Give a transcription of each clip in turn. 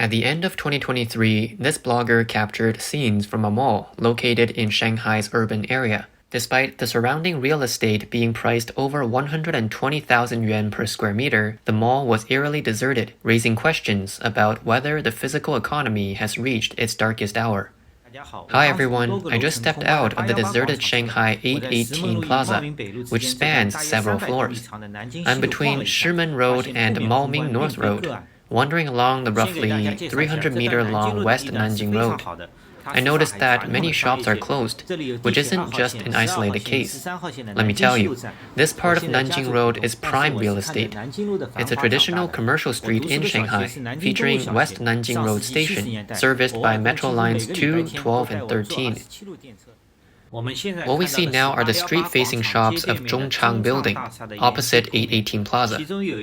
At the end of 2023, this blogger captured scenes from a mall located in Shanghai's urban area. Despite the surrounding real estate being priced over 120,000 yuan per square meter, the mall was eerily deserted, raising questions about whether the physical economy has reached its darkest hour. Hi everyone, I just stepped out of the deserted Shanghai 818 Plaza, which spans several floors. I'm between Shimen Road and Maoming North Road, wandering along the roughly 300-meter-long West Nanjing Road. I noticed that many shops are closed, which isn't just an isolated case. Let me tell you, this part of Nanjing Road is prime real estate. It's a traditional commercial street in Shanghai, featuring West Nanjing Road Station, serviced by Metro Lines 2, 12, and 13. What we see now are the street-facing shops of Zhongchang Building, opposite 818 Plaza.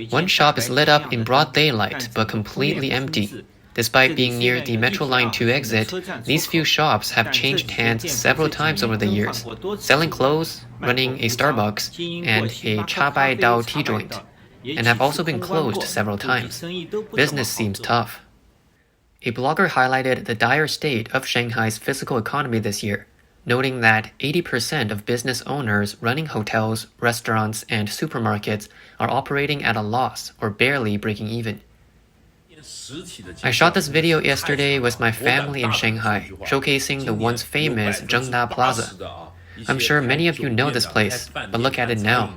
One shop is lit up in broad daylight, but completely empty. Despite being near the Metro Line 2 exit, these few shops have changed hands several times over the years, selling clothes, running a Starbucks, and a Cha Bai Dao tea joint, and have also been closed several times. Business seems tough. A blogger highlighted the dire state of Shanghai's physical economy this year, noting that 80% of business owners running hotels, restaurants, and supermarkets are operating at a loss or barely breaking even. I shot this video yesterday with my family in Shanghai, showcasing the once famous Zhengda Plaza. I'm sure many of you know this place, but look at it now.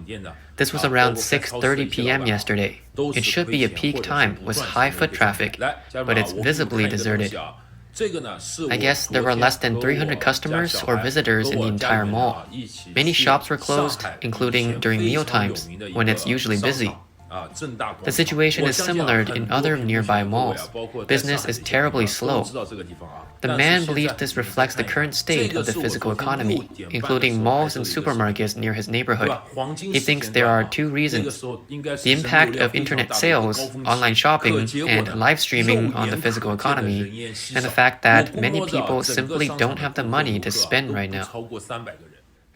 This was around 6:30 p.m. yesterday. It should be a peak time with high foot traffic, but it's visibly deserted. I guess there were less than 300 customers or visitors in the entire mall. Many shops were closed, including during meal times, when it's usually busy. The situation is similar in other nearby malls. Business is terribly slow. The man believes this reflects the current state of the physical economy, including malls and supermarkets near his neighborhood. He thinks there are two reasons: the impact of internet sales, online shopping, and live streaming on the physical economy, and the fact that many people simply don't have the money to spend right now.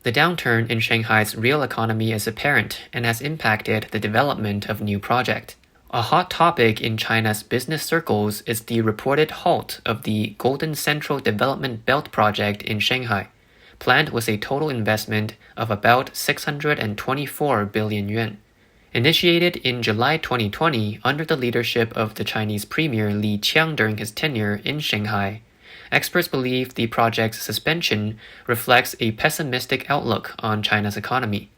The downturn in Shanghai's real economy is apparent and has impacted the development of new projects. A hot topic in China's business circles is the reported halt of the Golden Central Development Belt project in Shanghai, planned with a total investment of about 624 billion yuan. Initiated in July 2020 under the leadership of the Chinese Premier Li Qiang during his tenure in Shanghai, experts believe the project's suspension reflects a pessimistic outlook on China's economy,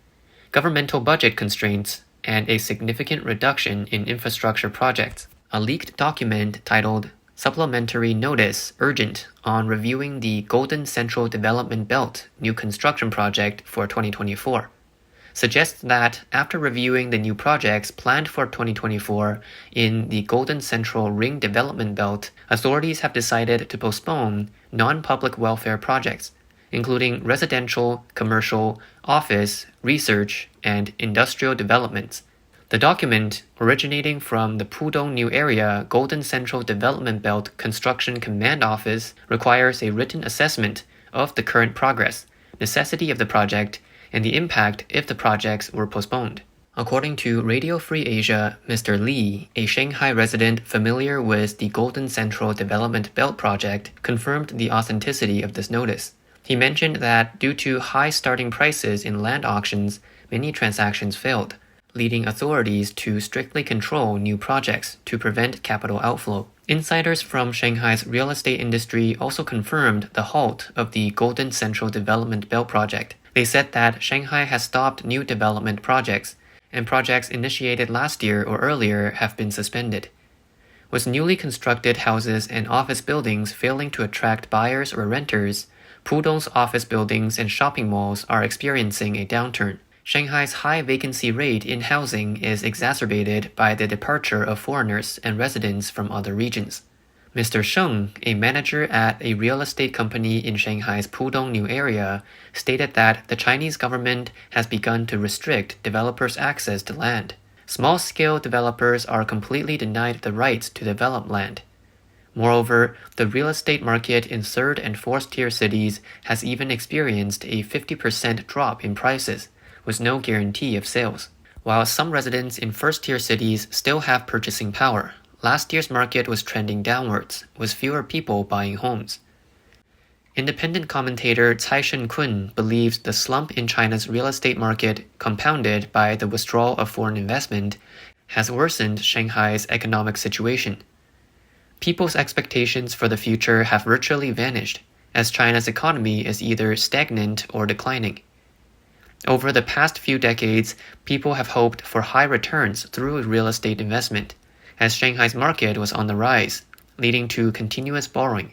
governmental budget constraints, and a significant reduction in infrastructure projects. A leaked document titled Supplementary Notice Urgent on Reviewing the Golden Central Development Belt New Construction Project for 2024 suggests that after reviewing the new projects planned for 2024 in the Golden Central Ring Development Belt, authorities have decided to postpone non-public welfare projects, including residential, commercial, office, research, and industrial developments. The document, originating from the Pudong New Area Golden Central Development Belt Construction Command Office, requires a written assessment of the current progress, necessity of the project, and the impact if the projects were postponed. According to Radio Free Asia, Mr. Li, a Shanghai resident familiar with the Golden Central Development Belt project, confirmed the authenticity of this notice. He mentioned that due to high starting prices in land auctions, many transactions failed, leading authorities to strictly control new projects to prevent capital outflow. Insiders from Shanghai's real estate industry also confirmed the halt of the Golden Central Development Belt project. They said that Shanghai has stopped new development projects, and projects initiated last year or earlier have been suspended. With newly constructed houses and office buildings failing to attract buyers or renters, Pudong's office buildings and shopping malls are experiencing a downturn. Shanghai's high vacancy rate in housing is exacerbated by the departure of foreigners and residents from other regions. Mr. Sheng, a manager at a real estate company in Shanghai's Pudong New Area, stated that the Chinese government has begun to restrict developers' access to land. Small-scale developers are completely denied the rights to develop land. Moreover, the real estate market in third and fourth-tier cities has even experienced a 50% drop in prices, with no guarantee of sales. While some residents in first-tier cities still have purchasing power, last year's market was trending downwards, with fewer people buying homes. Independent commentator Cai Shen-kun believes the slump in China's real estate market, compounded by the withdrawal of foreign investment, has worsened Shanghai's economic situation. People's expectations for the future have virtually vanished, as China's economy is either stagnant or declining. Over the past few decades, people have hoped for high returns through real estate investment, as Shanghai's market was on the rise, leading to continuous borrowing.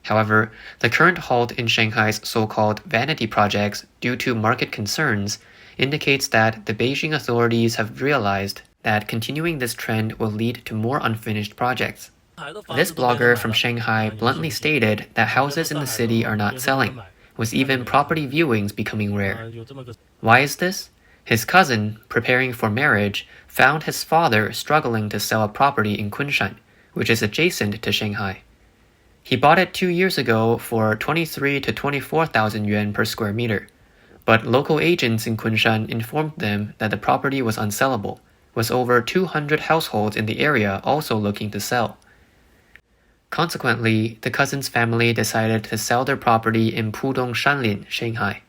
However, the current halt in Shanghai's so-called vanity projects due to market concerns indicates that the Beijing authorities have realized that continuing this trend will lead to more unfinished projects. This blogger from Shanghai bluntly stated that houses in the city are not selling, with even property viewings becoming rare. Why is this? His cousin, preparing for marriage, found his father struggling to sell a property in Kunshan, which is adjacent to Shanghai. He bought it 2 years ago for 23 to 24,000 yuan per square meter, but local agents in Kunshan informed them that the property was unsellable, with over 200 households in the area also looking to sell. Consequently, the cousin's family decided to sell their property in Pudong Shanlin, Shanghai.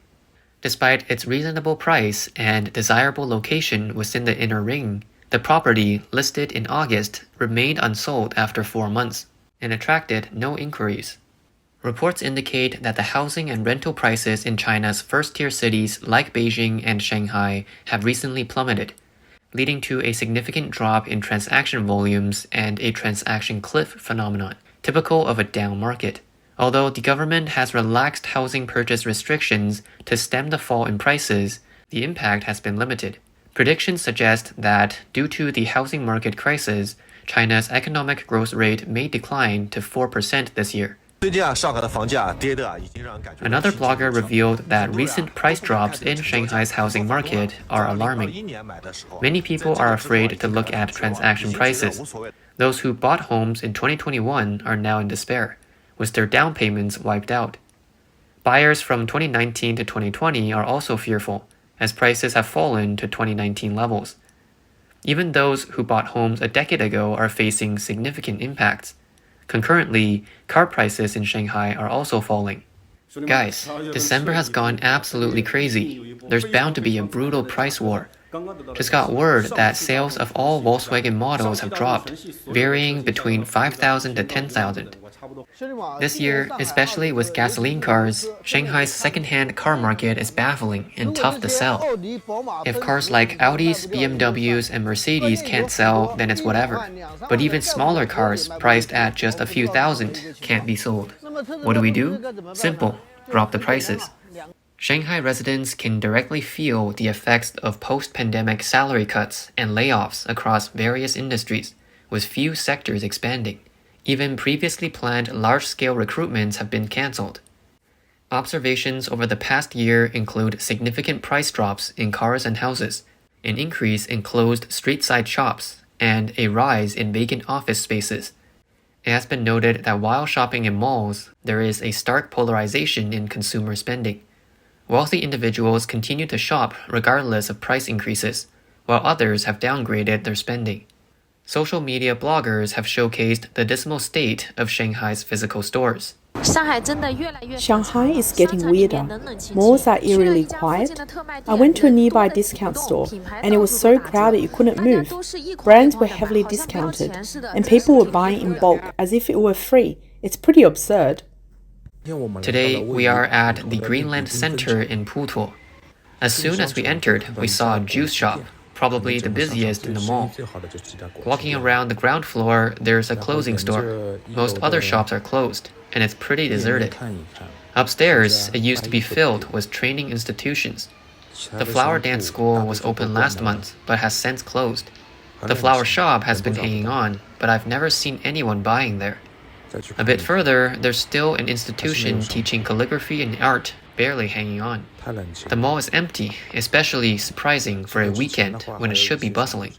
Despite its reasonable price and desirable location within the inner ring, the property, listed in August, remained unsold after 4 months and attracted no inquiries. Reports indicate that the housing and rental prices in China's first-tier cities like Beijing and Shanghai have recently plummeted, leading to a significant drop in transaction volumes and a transaction cliff phenomenon, typical of a down market. Although the government has relaxed housing purchase restrictions to stem the fall in prices, the impact has been limited. Predictions suggest that, due to the housing market crisis, China's economic growth rate may decline to 4% this year. Another blogger revealed that recent price drops in Shanghai's housing market are alarming. Many people are afraid to look at transaction prices. Those who bought homes in 2021 are now in despair, with their down payments wiped out. Buyers from 2019 to 2020 are also fearful, as prices have fallen to 2019 levels. Even those who bought homes a decade ago are facing significant impacts. Concurrently, car prices in Shanghai are also falling. Guys, December has gone absolutely crazy. There's bound to be a brutal price war. Just got word that sales of all Volkswagen models have dropped, varying between 5,000 to 10,000. This year, especially with gasoline cars, Shanghai's second-hand car market is baffling and tough to sell. If cars like Audis, BMWs, and Mercedes can't sell, then it's whatever. But even smaller cars, priced at just a few thousand, can't be sold. What do? Simple. Drop the prices. Shanghai residents can directly feel the effects of post-pandemic salary cuts and layoffs across various industries, with few sectors expanding. Even previously planned large-scale recruitments have been cancelled. Observations over the past year include significant price drops in cars and houses, an increase in closed street-side shops, and a rise in vacant office spaces. It has been noted that while shopping in malls, there is a stark polarization in consumer spending. Wealthy individuals continue to shop regardless of price increases, while others have downgraded their spending. Social media bloggers have showcased the dismal state of Shanghai's physical stores. Shanghai is getting weirder. Malls are eerily quiet. I went to a nearby discount store, and it was so crowded you couldn't move. Brands were heavily discounted, and people were buying in bulk as if it were free. It's pretty absurd. Today, we are at the Greenland Center in Putuo. As soon as we entered, we saw a juice shop, probably the busiest in the mall. Walking around the ground floor, there's a clothing store. Most other shops are closed, and it's pretty deserted. Upstairs, it used to be filled with training institutions. The flower dance school was open last month, but has since closed. The flower shop has been hanging on, but I've never seen anyone buying there. A bit further, there's still an institution teaching calligraphy and art, barely hanging on. The mall is empty, especially surprising for a weekend when it should be bustling.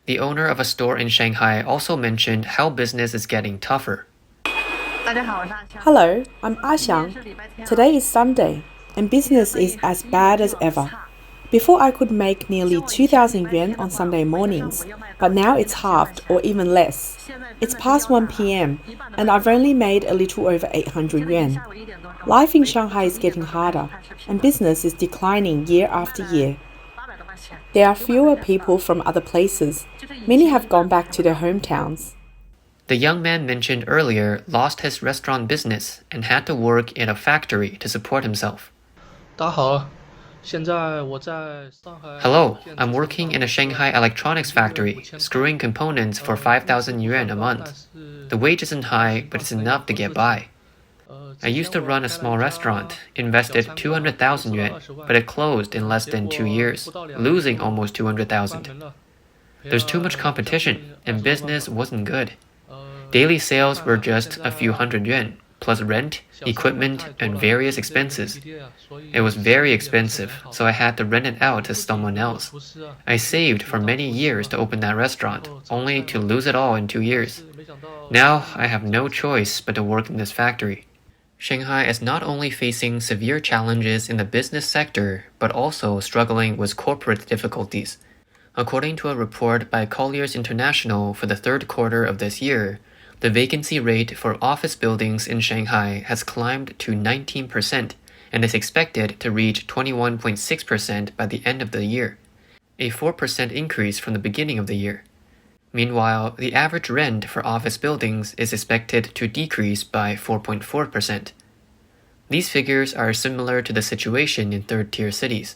The owner of a store in Shanghai also mentioned how business is getting tougher. Hello, I'm Xiang. Today is Sunday, and business is as bad as ever. Before I could make nearly 2,000 yuan on Sunday mornings, but now it's halved or even less. It's past 1 p.m. and I've only made a little over 800 yuan. Life in Shanghai is getting harder and business is declining year after year. There are fewer people from other places. Many have gone back to their hometowns. The young man mentioned earlier lost his restaurant business and had to work in a factory to support himself. Hello, I'm working in a Shanghai electronics factory, screwing components for 5,000 yuan a month. The wage isn't high, but it's enough to get by. I used to run a small restaurant, invested 200,000 yuan, but it closed in less than 2 years, losing almost 200,000. There's too much competition, and business wasn't good. Daily sales were just a few hundred yuan, plus rent, equipment, and various expenses. It was very expensive, so I had to rent it out to someone else. I saved for many years to open that restaurant, only to lose it all in 2 years. Now I have no choice but to work in this factory. Shanghai is not only facing severe challenges in the business sector, but also struggling with corporate difficulties. According to a report by Colliers International for the third quarter of this year, the vacancy rate for office buildings in Shanghai has climbed to 19% and is expected to reach 21.6% by the end of the year, a 4% increase from the beginning of the year. Meanwhile, the average rent for office buildings is expected to decrease by 4.4%. These figures are similar to the situation in third-tier cities.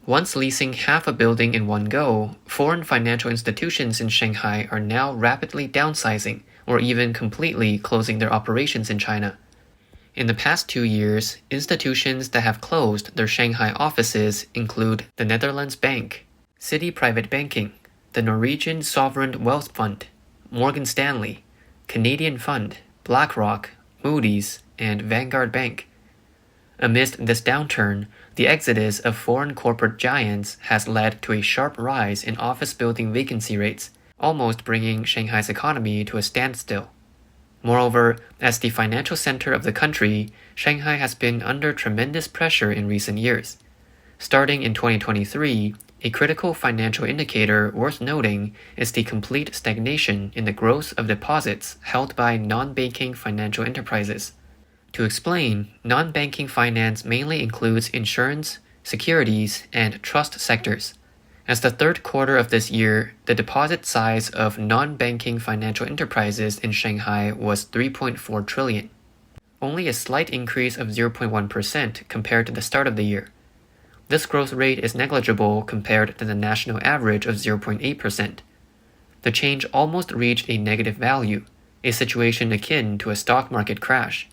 Once leasing half a building in one go, foreign financial institutions in Shanghai are now rapidly downsizing or even completely closing their operations in China. In the past 2 years, institutions that have closed their Shanghai offices include the Netherlands Bank, Citi Private Banking, the Norwegian Sovereign Wealth Fund, Morgan Stanley, Canadian Fund, BlackRock, Moody's, and Vanguard Bank. Amidst this downturn, the exitus of foreign corporate giants has led to a sharp rise in office building vacancy rates, almost bringing Shanghai's economy to a standstill. Moreover, as the financial center of the country, Shanghai has been under tremendous pressure in recent years. Starting in 2023, a critical financial indicator worth noting is the complete stagnation in the growth of deposits held by non-banking financial enterprises. To explain, non-banking finance mainly includes insurance, securities, and trust sectors. As the third quarter of this year, the deposit size of non-banking financial enterprises in Shanghai was 3.4 trillion, only a slight increase of 0.1% compared to the start of the year. This growth rate is negligible compared to the national average of 0.8%. The change almost reached a negative value, a situation akin to a stock market crash.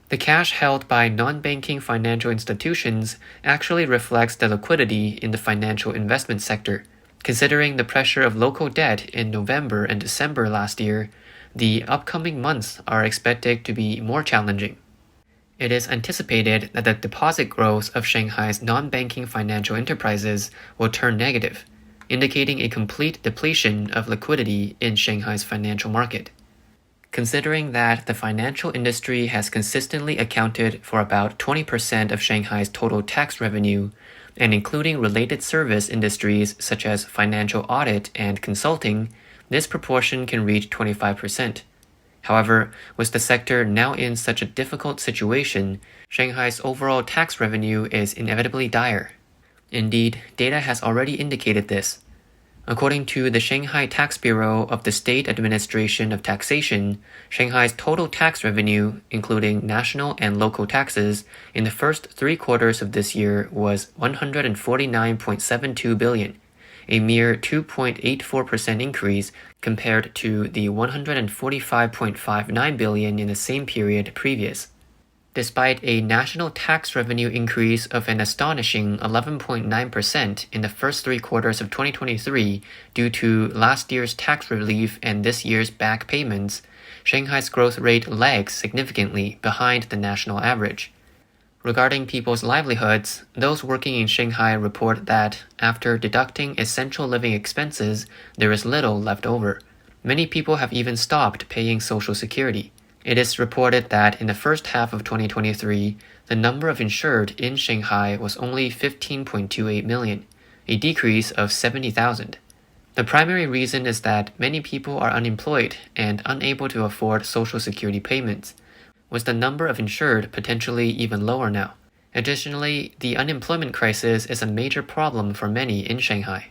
The cash held by non-banking financial institutions actually reflects the liquidity in the financial investment sector. Considering the pressure of local debt in November and December last year, the upcoming months are expected to be more challenging. It is anticipated that the deposit growth of Shanghai's non-banking financial enterprises will turn negative, indicating a complete depletion of liquidity in Shanghai's financial market. Considering that the financial industry has consistently accounted for about 20% of Shanghai's total tax revenue, and including related service industries such as financial audit and consulting, this proportion can reach 25%. However, with the sector now in such a difficult situation, Shanghai's overall tax revenue is inevitably dire. Indeed, data has already indicated this. According to the Shanghai Tax Bureau of the State Administration of Taxation, Shanghai's total tax revenue, including national and local taxes, in the first 3 quarters of this year was 149.72 billion, a mere 2.84% increase compared to the 145.59 billion in the same period previous. Despite a national tax revenue increase of an astonishing 11.9% in the first 3 quarters of 2023 due to last year's tax relief and this year's back payments, Shanghai's growth rate lags significantly behind the national average. Regarding people's livelihoods, those working in Shanghai report that, after deducting essential living expenses, there is little left over. Many people have even stopped paying Social Security. It is reported that in the first half of 2023, the number of insured in Shanghai was only 15.28 million, a decrease of 70,000. The primary reason is that many people are unemployed and unable to afford social security payments, with the number of insured potentially even lower now. Additionally, the unemployment crisis is a major problem for many in Shanghai.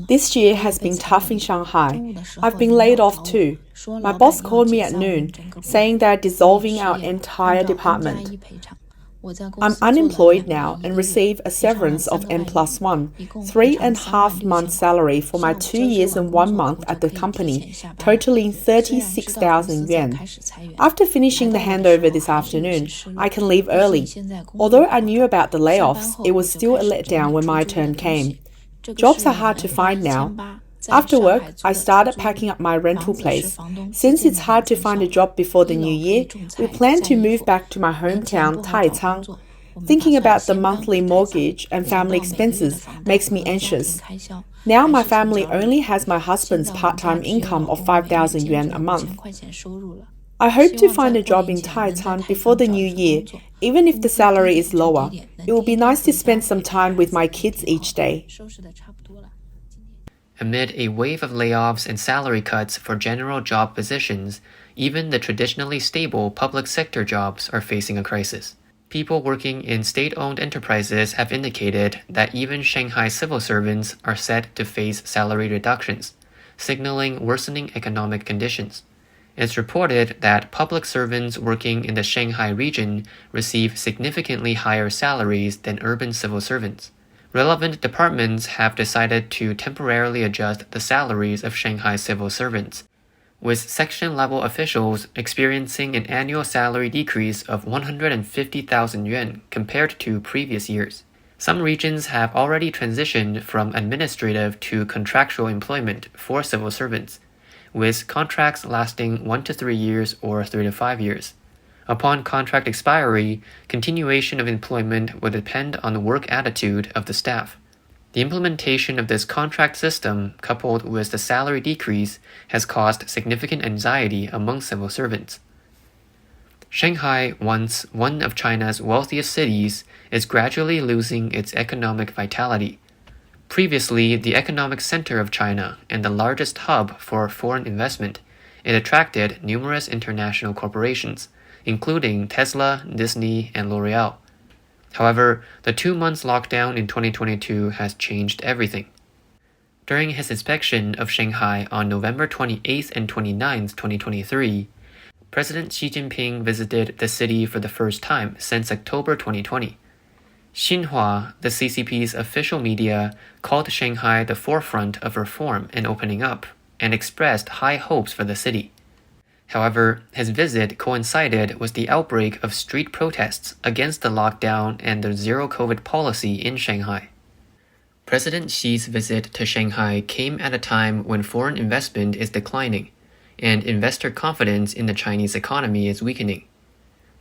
This year has been tough in Shanghai. I've been laid off too. My boss called me at noon, saying they're dissolving our entire department. I'm unemployed now and receive a severance of N+1, 3.5 months salary for my 2 years and 1 month at the company, totaling 36,000 yuan. After finishing the handover this afternoon, I can leave early. Although I knew about the layoffs, it was still a letdown when my turn came. Jobs are hard to find now. After work, I started packing up my rental place. Since it's hard to find a job before the new year, we plan to move back to my hometown, Taicang. Thinking about the monthly mortgage and family expenses makes me anxious. Now my family only has my husband's part-time income of 5,000 yuan a month. I hope to find a job in Taicang before the new year, even if the salary is lower. It will be nice to spend some time with my kids each day. Amid a wave of layoffs and salary cuts for general job positions, even the traditionally stable public sector jobs are facing a crisis. People working in state-owned enterprises have indicated that even Shanghai civil servants are set to face salary reductions, signaling worsening economic conditions. It's reported that public servants working in the Shanghai region receive significantly higher salaries than urban civil servants. Relevant departments have decided to temporarily adjust the salaries of Shanghai civil servants, with section-level officials experiencing an annual salary decrease of 150,000 yuan compared to previous years. Some regions have already transitioned from administrative to contractual employment for civil servants, with contracts lasting 1 to 3 years or 3 to 5 years. Upon contract expiry, continuation of employment will depend on the work attitude of the staff. The implementation of this contract system, coupled with the salary decrease, has caused significant anxiety among civil servants. Shanghai, once one of China's wealthiest cities, is gradually losing its economic vitality. Previously the economic center of China and the largest hub for foreign investment, it attracted numerous international corporations, including Tesla, Disney, and L'Oreal. However, the 2 months lockdown in 2022 has changed everything. During his inspection of Shanghai on November 28th and 29th, 2023, President Xi Jinping visited the city for the first time since October 2020. Xinhua, the CCP's official media, called Shanghai the forefront of reform and opening up, and expressed high hopes for the city. However, his visit coincided with the outbreak of street protests against the lockdown and the zero-COVID policy in Shanghai. President Xi's visit to Shanghai came at a time when foreign investment is declining, and investor confidence in the Chinese economy is weakening.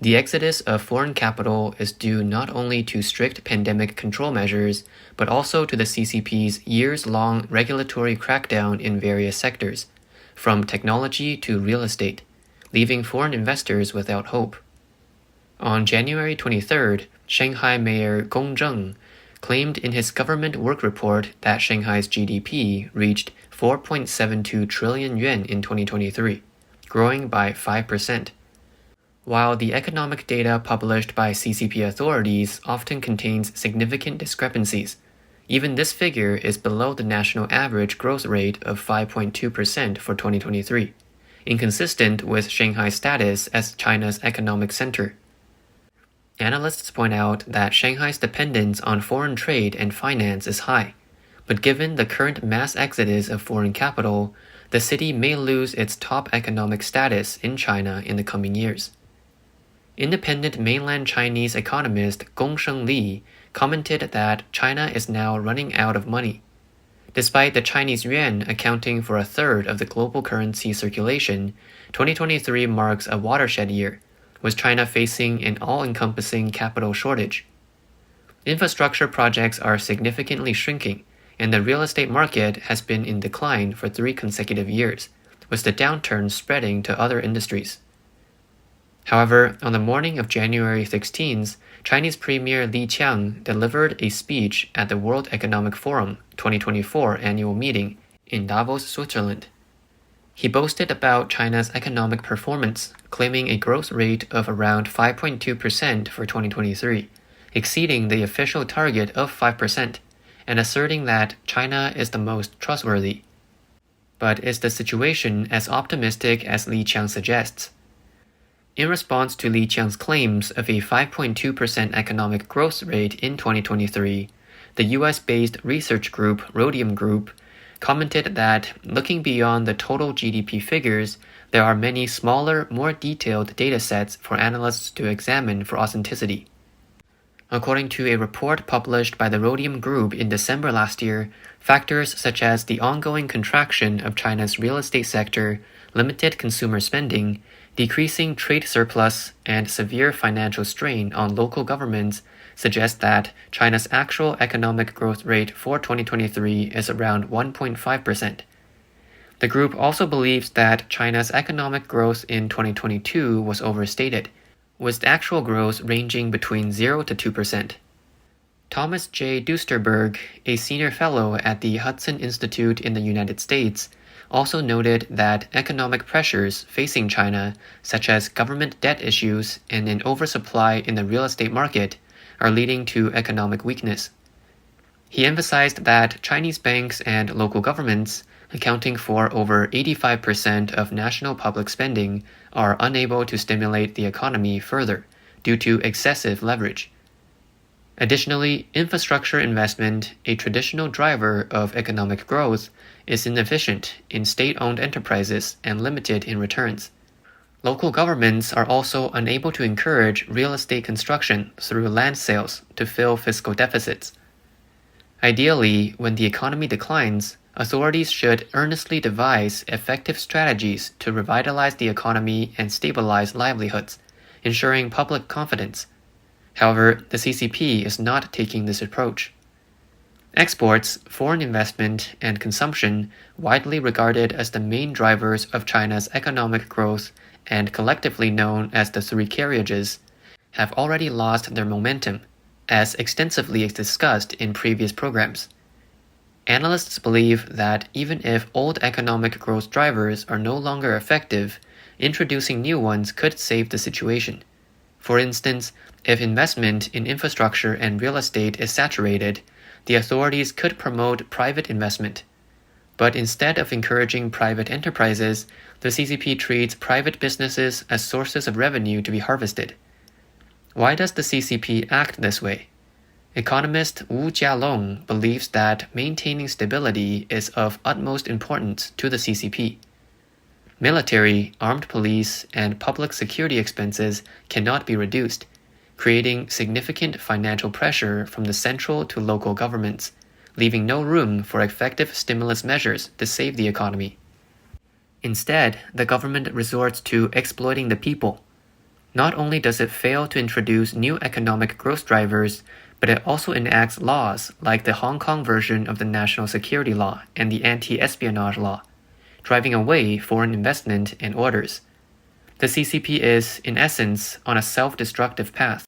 The exodus of foreign capital is due not only to strict pandemic control measures, but also to the CCP's years-long regulatory crackdown in various sectors, from technology to real estate, leaving foreign investors without hope. On January 23rd, Shanghai Mayor Gong Zheng claimed in his government work report that Shanghai's GDP reached 4.72 trillion yuan in 2023, growing by 5%. While the economic data published by CCP authorities often contains significant discrepancies, even this figure is below the national average growth rate of 5.2% for 2023, inconsistent with Shanghai's status as China's economic center. Analysts point out that Shanghai's dependence on foreign trade and finance is high, but given the current mass exodus of foreign capital, the city may lose its top economic status in China in the coming years. Independent mainland Chinese economist Gongsheng Li commented that China is now running out of money. Despite the Chinese yuan accounting for a third of the global currency circulation, 2023 marks a watershed year, with China facing an all-encompassing capital shortage. Infrastructure projects are significantly shrinking, and the real estate market has been in decline for 3 consecutive years, with the downturn spreading to other industries. However, on the morning of January 16th, Chinese Premier Li Qiang delivered a speech at the World Economic Forum 2024 annual meeting in Davos, Switzerland. He boasted about China's economic performance, claiming a growth rate of around 5.2% for 2023, exceeding the official target of 5%, and asserting that China is the most trustworthy. But is the situation as optimistic as Li Qiang suggests? In response to Li Qiang's claims of a 5.2% economic growth rate in 2023, the US-based research group Rhodium Group commented that, looking beyond the total GDP figures, there are many smaller, more detailed datasets for analysts to examine for authenticity. According to a report published by the Rhodium Group in December last year, factors such as the ongoing contraction of China's real estate sector, limited consumer spending, decreasing trade surplus, and severe financial strain on local governments suggest that China's actual economic growth rate for 2023 is around 1.5%. The group also believes that China's economic growth in 2022 was overstated, with actual growth ranging between 0 to 2%. Thomas J. Duesterberg, a senior fellow at the Hudson Institute in the United States, also noted that economic pressures facing China, such as government debt issues and an oversupply in the real estate market, are leading to economic weakness. He emphasized that Chinese banks and local governments, accounting for over 85% of national public spending, are unable to stimulate the economy further due to excessive leverage. Additionally, infrastructure investment, a traditional driver of economic growth, is inefficient in state-owned enterprises and limited in returns. Local governments are also unable to encourage real estate construction through land sales to fill fiscal deficits. Ideally, when the economy declines, authorities should earnestly devise effective strategies to revitalize the economy and stabilize livelihoods, ensuring public confidence. However, the CCP is not taking this approach. Exports, foreign investment, and consumption, widely regarded as the main drivers of China's economic growth and collectively known as the three carriages, have already lost their momentum, as extensively discussed in previous programs. Analysts believe that even if old economic growth drivers are no longer effective, introducing new ones could save the situation. For instance, if investment in infrastructure and real estate is saturated, the authorities could promote private investment. But instead of encouraging private enterprises, the CCP treats private businesses as sources of revenue to be harvested. Why does the CCP act this way? Economist Wu Jialong believes that maintaining stability is of utmost importance to the CCP. Military, armed police, and public security expenses cannot be reduced, creating significant financial pressure from the central to local governments, leaving no room for effective stimulus measures to save the economy. Instead, the government resorts to exploiting the people. Not only does it fail to introduce new economic growth drivers, but it also enacts laws like the Hong Kong version of the National Security Law and the Anti-Espionage Law, driving away foreign investment and orders. The CCP is, in essence, on a self-destructive path.